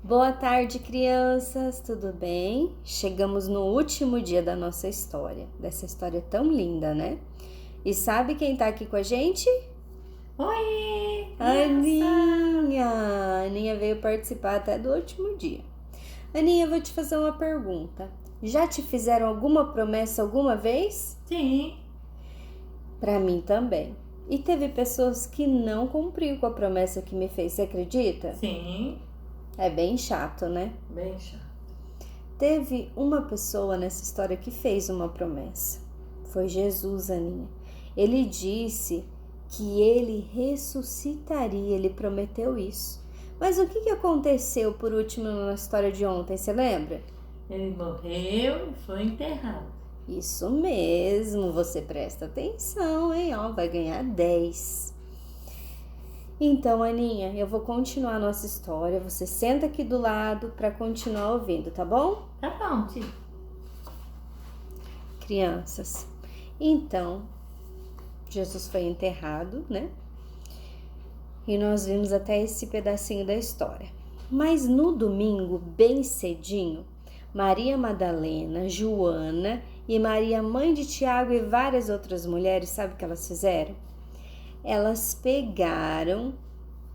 Boa tarde, crianças, tudo bem? Chegamos no último dia da nossa história, dessa história tão linda, né? E sabe quem tá aqui com a gente? Oi, criança! Aninha! A Aninha veio participar até do último dia. Aninha, eu vou te fazer uma pergunta. Já te fizeram alguma promessa alguma vez? Sim, Pra mim também. E teve pessoas que não cumpriu com a promessa que me fez, você acredita? sim, É bem chato, né? bem chato. Teve uma pessoa nessa história que fez uma promessa. Foi Jesus, Aninha. Ele disse que ele ressuscitaria, ele prometeu isso. Mas o que aconteceu por último na história de ontem, você lembra? Ele morreu e foi enterrado. Isso mesmo, você presta atenção, hein? Ó, vai ganhar 10. Então, Aninha, eu vou continuar a nossa história. Você senta aqui do lado para continuar ouvindo, tá bom? Tá bom, tio. Crianças. Então, Jesus foi enterrado, né? E nós vimos até esse pedacinho da história. Mas no domingo, bem cedinho, Maria Madalena, Joana e Maria, mãe de Tiago e várias outras mulheres, sabe o que elas fizeram? Elas pegaram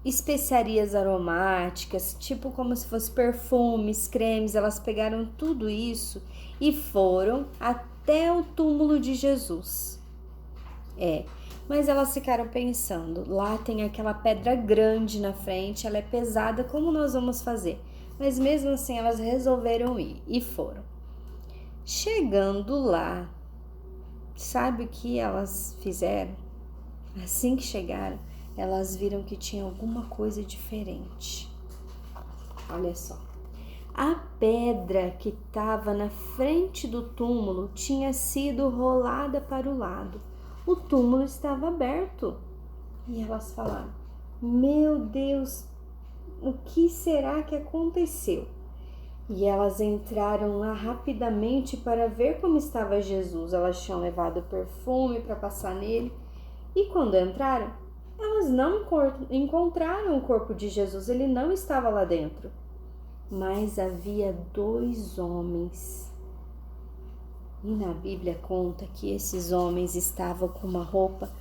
especiarias aromáticas, tipo como se fosse perfumes, cremes, elas pegaram tudo isso e foram até o túmulo de Jesus. Mas elas ficaram pensando, lá tem aquela pedra grande na frente, ela é pesada, como nós vamos fazer? Mas mesmo assim elas resolveram ir e foram. Chegando lá, sabe o que elas fizeram? Assim que chegaram, elas viram que tinha alguma coisa diferente. Olha só. A pedra que estava na frente do túmulo tinha sido rolada para o lado. O túmulo estava aberto. E elas falaram: Meu Deus, o que será que aconteceu? E elas entraram lá rapidamente para ver como estava Jesus. Elas tinham levado perfume para passar nele. E quando entraram, elas não encontraram o corpo de Jesus. Ele não estava lá dentro. Mas havia 2 homens. E na Bíblia conta que esses homens estavam com uma roupa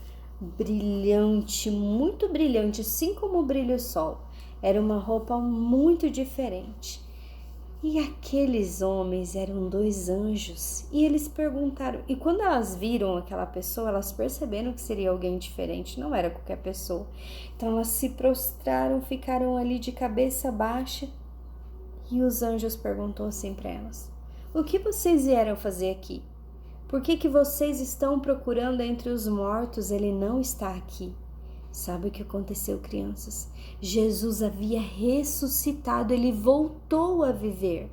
brilhante, muito brilhante, assim como brilha o sol. Era uma roupa muito diferente. E aqueles homens eram 2 anjos. E eles perguntaram. E quando elas viram aquela pessoa, elas perceberam que seria alguém diferente, não era qualquer pessoa. Então elas se prostraram, ficaram ali de cabeça baixa. E os anjos perguntou assim para elas: O que vocês vieram fazer aqui? Por que vocês estão procurando entre os mortos? Ele não está aqui. Sabe o que aconteceu, crianças? Jesus havia ressuscitado, ele voltou a viver.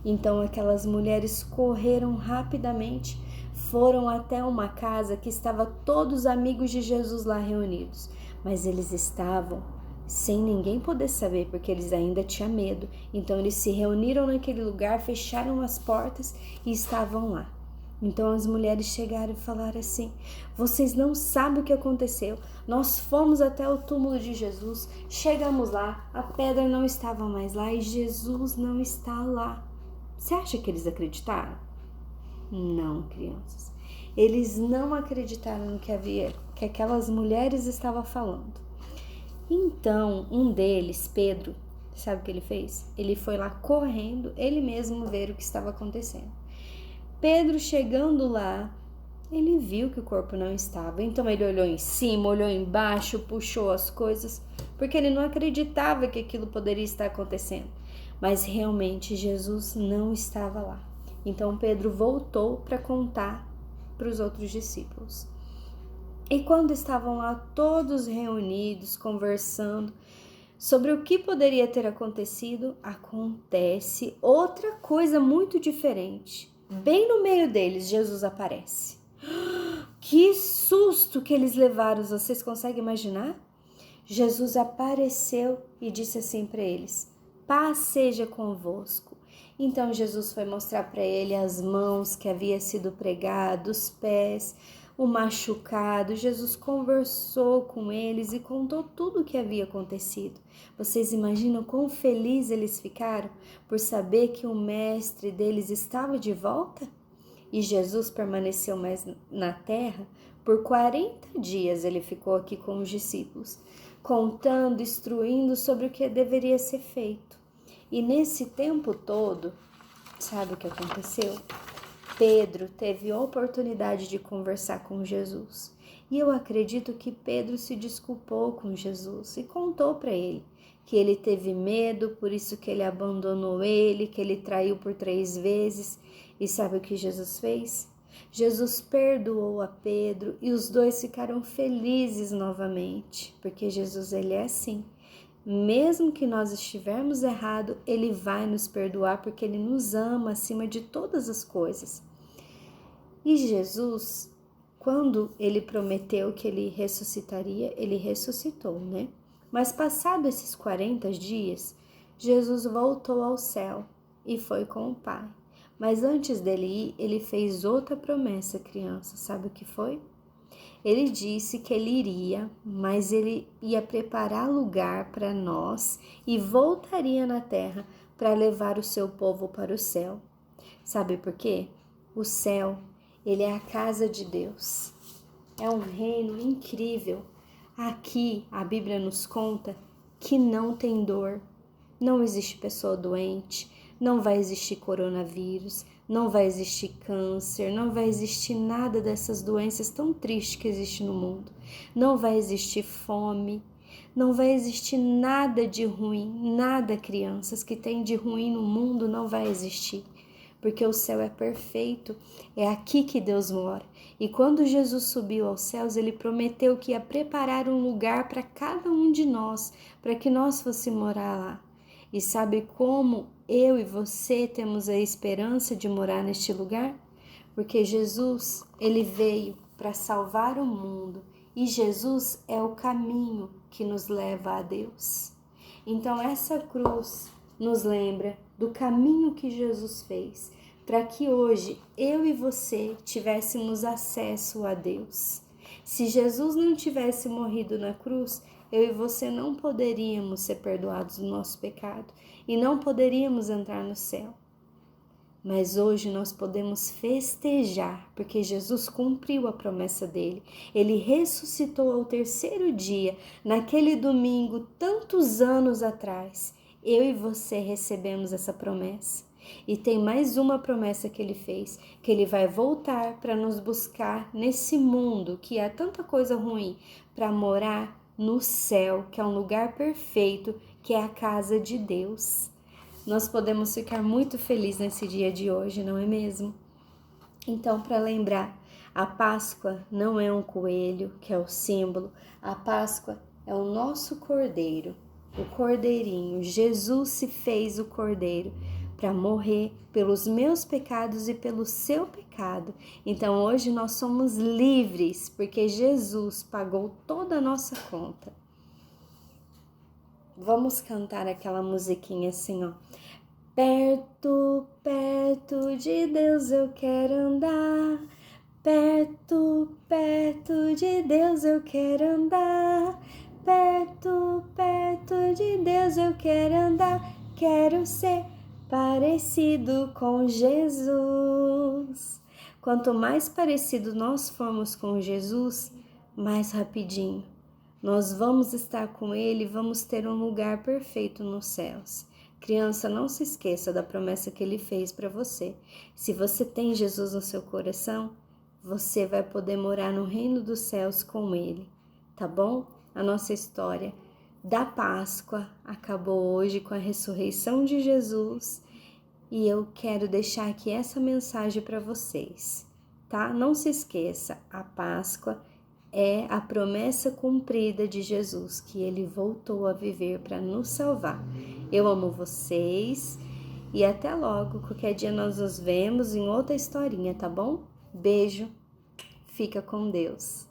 Então aquelas mulheres correram rapidamente, foram até uma casa que estava todos os amigos de Jesus lá reunidos, mas eles estavam sem ninguém poder saber, porque eles ainda tinham medo. Então eles se reuniram naquele lugar, fecharam as portas e estavam lá. Então as mulheres chegaram e falaram assim: Vocês não sabem o que aconteceu. Nós fomos até o túmulo de Jesus, chegamos lá, a pedra não estava mais lá e Jesus não está lá. Você acha que eles acreditaram? Não, crianças. Eles não acreditaram no que aquelas mulheres estavam falando. Então, um deles, Pedro, sabe o que ele fez? Ele foi lá correndo, ele mesmo ver o que estava acontecendo. Pedro, chegando lá, ele viu que o corpo não estava. Então ele olhou em cima, olhou embaixo, puxou as coisas, porque ele não acreditava que aquilo poderia estar acontecendo. Mas realmente Jesus não estava lá. Então Pedro voltou para contar para os outros discípulos. E quando estavam lá todos reunidos, conversando sobre o que poderia ter acontecido, acontece outra coisa muito diferente. Bem no meio deles, Jesus aparece. Que susto que eles levaram, vocês conseguem imaginar? Jesus apareceu e disse assim para eles: Paz seja convosco. Então Jesus foi mostrar para ele as mãos que havia sido pregado, os pés, o machucado. Jesus conversou com eles e contou tudo o que havia acontecido. Vocês imaginam quão felizes eles ficaram por saber que o mestre deles estava de volta? E Jesus permaneceu mais na terra. Por 40 dias ele ficou aqui com os discípulos, contando, instruindo sobre o que deveria ser feito. E nesse tempo todo, sabe o que aconteceu? Pedro teve oportunidade de conversar com Jesus. E eu acredito que Pedro se desculpou com Jesus e contou para ele que ele teve medo, por isso que ele abandonou ele, que ele traiu por 3 vezes. E sabe o que Jesus fez? Jesus perdoou a Pedro e os dois ficaram felizes novamente, porque Jesus, ele é assim. Mesmo que nós estivermos errados, ele vai nos perdoar porque ele nos ama acima de todas as coisas. E Jesus, quando ele prometeu que ele ressuscitaria, ele ressuscitou, né? Mas passado esses 40 dias, Jesus voltou ao céu e foi com o Pai. Mas antes dele ir, ele fez outra promessa, criança. Sabe o que foi? Ele disse que ele iria, mas ele ia preparar lugar para nós e voltaria na terra para levar o seu povo para o céu. Sabe por quê? O céu, ele é a casa de Deus. É um reino incrível. Aqui a Bíblia nos conta que não tem dor, não existe pessoa doente, não vai existir coronavírus, não vai existir câncer, não vai existir nada dessas doenças tão tristes que existem no mundo. Não vai existir fome, não vai existir nada de ruim, nada, crianças, que tem de ruim no mundo não vai existir. Porque o céu é perfeito, é aqui que Deus mora. E quando Jesus subiu aos céus, ele prometeu que ia preparar um lugar para cada um de nós, para que nós fossemos morar lá. E sabe como eu e você temos a esperança de morar neste lugar? Porque Jesus, ele veio para salvar o mundo e Jesus é o caminho que nos leva a Deus. Então essa cruz nos lembra do caminho que Jesus fez para que hoje eu e você tivéssemos acesso a Deus. Se Jesus não tivesse morrido na cruz, eu e você não poderíamos ser perdoados do nosso pecado e não poderíamos entrar no céu. Mas hoje nós podemos festejar, porque Jesus cumpriu a promessa dele. Ele ressuscitou ao 3º dia, naquele domingo, tantos anos atrás. Eu e você recebemos essa promessa. E tem mais uma promessa que ele fez, que ele vai voltar para nos buscar nesse mundo que há tanta coisa ruim, para morar no céu, que é um lugar perfeito, que é a casa de Deus. Nós podemos ficar muito felizes nesse dia de hoje, não é mesmo? Então, para lembrar, a Páscoa não é um coelho, que é o símbolo, a Páscoa é o nosso cordeiro, o cordeirinho. Jesus se fez o cordeiro para morrer pelos meus pecados e pelo seu pecado. Então hoje nós somos livres, porque Jesus pagou toda a nossa conta. Vamos cantar aquela musiquinha assim, ó. Perto, perto de Deus eu quero andar. Perto, perto de Deus eu quero andar. Perto, perto de Deus eu quero andar. Quero ser parecido com Jesus. Quanto mais parecido nós formos com Jesus, mais rapidinho nós vamos estar com Ele, vamos ter um lugar perfeito nos céus. Criança, não se esqueça da promessa que Ele fez para você. Se você tem Jesus no seu coração, você vai poder morar no reino dos céus com Ele, tá bom? A nossa história da Páscoa acabou hoje com a ressurreição de Jesus e eu quero deixar aqui essa mensagem para vocês, tá? Não se esqueça, a Páscoa é a promessa cumprida de Jesus, que ele voltou a viver para nos salvar. Eu amo vocês e até logo. Qualquer dia nós nos vemos em outra historinha, tá bom? Beijo, fica com Deus.